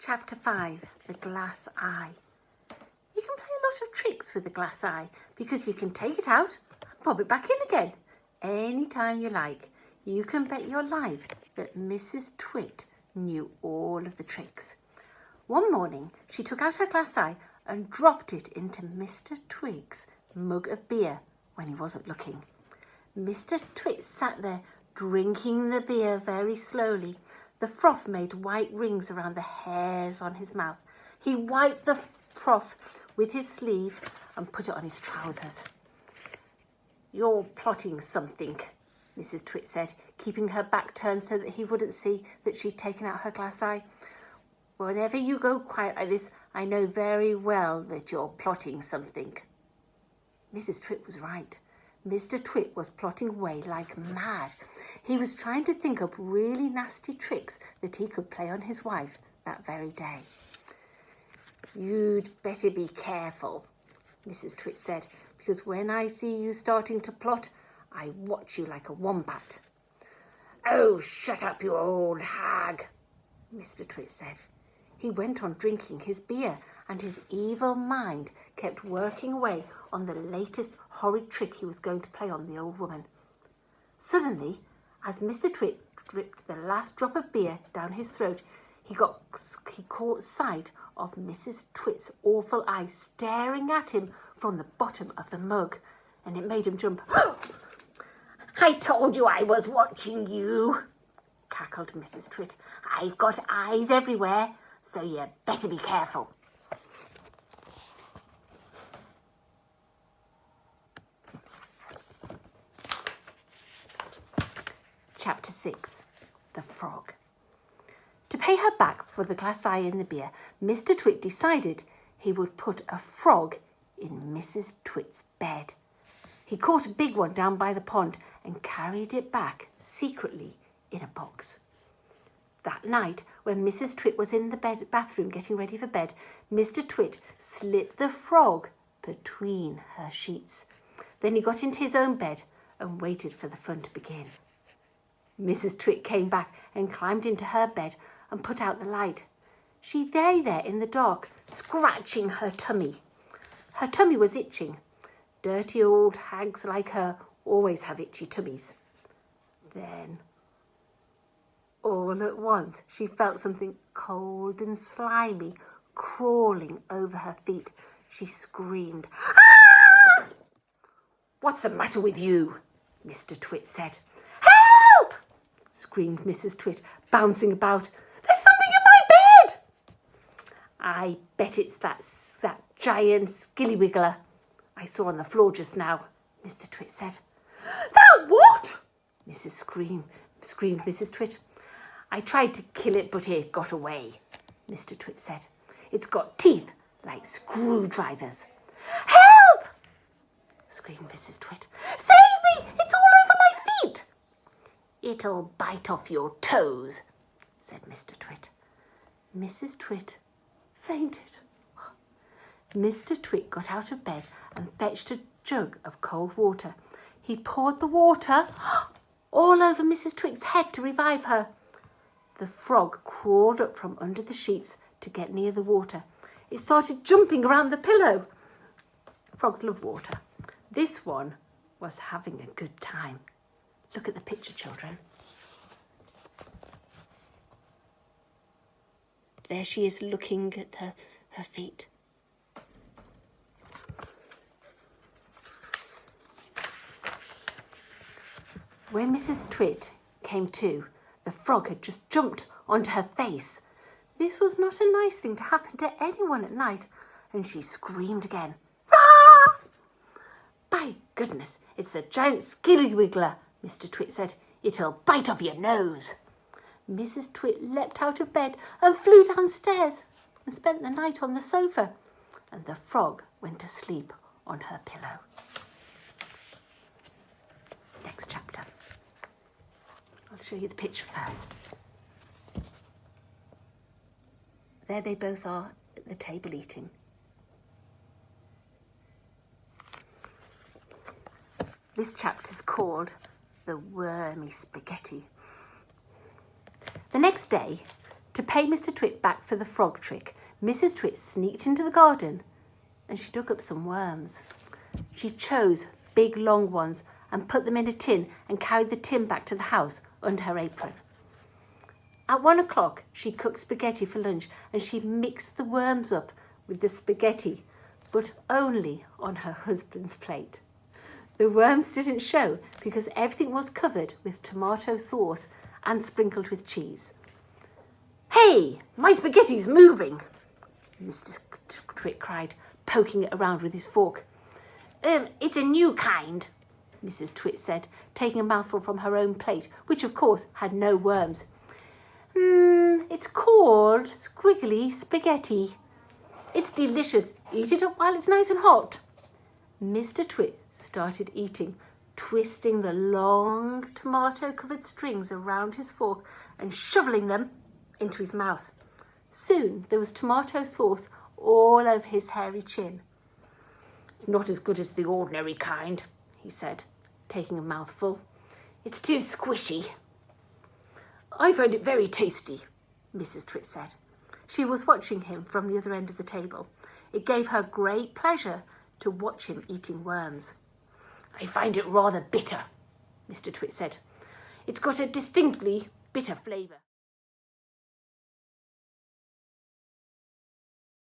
Chapter 5, The Glass Eye. You can play a lot of tricks with the glass eye because you can take it out and pop it back in again. Anytime you like. You can bet your life that Mrs. Twit knew all of the tricks. One morning, she took out her glass eye and dropped it into Mr. Twig's mug of beer when he wasn't looking. Mr. Twit sat there drinking the beer very slowly. The froth made white rings around the hairs on his mouth. He wiped the froth with his sleeve and put it on his trousers. "You're plotting something," Mrs. Twit said, keeping her back turned so that he wouldn't see that she'd taken out her glass eye. "Whenever you go quiet like this, I know very well that you're plotting something." Mrs. Twit was right. Mr. Twit was plotting away like mad. He was trying to think up really nasty tricks that he could play on his wife that very day. "You'd better be careful," Mrs. Twit said, "because when I see you starting to plot, I watch you like a wombat." "Oh, shut up, you old hag," Mr. Twit said. He went on drinking his beer, and his evil mind kept working away on the latest horrid trick he was going to play on the old woman. Suddenly, as Mr. Twit dripped the last drop of beer down his throat, he caught sight of Mrs. Twit's awful eyes staring at him from the bottom of the mug, and it made him jump. "I told you I was watching you," cackled Mrs. Twit. "I've got eyes everywhere, so you better be careful." Chapter 6, The Frog. To pay her back for the glass eye in the beer, Mr. Twit decided he would put a frog in Mrs. Twit's bed. He caught a big one down by the pond and carried it back secretly in a box. That night, when Mrs. Twit was in the bathroom getting ready for bed, Mr. Twit slipped the frog between her sheets. Then he got into his own bed and waited for the fun to begin. Mrs. Twit came back and climbed into her bed and put out the light. She lay there in the dark, scratching her tummy. Her tummy was itching. Dirty old hags like her always have itchy tummies. Then, all at once, she felt something cold and slimy crawling over her feet. She screamed, "Ah!" "What's the matter with you?" Mr. Twit said. "Help!" screamed Mrs. Twit, bouncing about. "There's something in my bed!" "I bet it's that giant skillywiggler I saw on the floor just now," Mr. Twit said. "That what?" screamed Mrs. Twit. "I tried to kill it, but it got away," Mr. Twit said. "It's got teeth like screwdrivers." "Help!" screamed Mrs. Twit. "Save me! It's all over my feet!" "It'll bite off your toes," said Mr. Twit. Mrs. Twit fainted. Mr. Twit got out of bed and fetched a jug of cold water. He poured the water all over Mrs. Twit's head to revive her. The frog crawled up from under the sheets to get near the water. It started jumping around the pillow. Frogs love water. This one was having a good time. Look at the picture, children. There she is looking at her feet. When Mrs. Twit came to, the frog had just jumped onto her face. This was not a nice thing to happen to anyone at night, and she screamed again. "Ah!" "By goodness, it's the giant skillywiggler," Mr. Twit said. "It'll bite off your nose." Mrs. Twit leapt out of bed and flew downstairs and spent the night on the sofa, and the frog went to sleep on her pillow. Next chapter. I'll show you the picture first. There they both are at the table eating. This chapter's called The Wormy Spaghetti. The next day, To pay Mr. Twit back for the frog trick, Mrs. Twit sneaked into the garden and she dug up some worms. She chose big long ones and put them in a tin and carried the tin back to the house under her apron. At 1 o'clock, she cooked spaghetti for lunch and she mixed the worms up with the spaghetti, but only on her husband's plate. The worms didn't show because everything was covered with tomato sauce and sprinkled with cheese. "Hey, my spaghetti's moving," Mr. Twit cried, poking it around with his fork. It's a new kind," Mrs. Twit said, taking a mouthful from her own plate, which of course had no worms. It's called squiggly spaghetti. It's delicious. Eat it up while it's nice and hot." Mr. Twit started eating, twisting the long tomato-covered strings around his fork and shoveling them into his mouth. Soon there was tomato sauce all over his hairy chin. "It's not as good as the ordinary kind," he said, taking a mouthful. "It's too squishy." "I find it very tasty," Mrs. Twit said. She was watching him from the other end of the table. It gave her great pleasure to watch him eating worms. "I find it rather bitter," Mr. Twit said. "It's got a distinctly bitter flavour."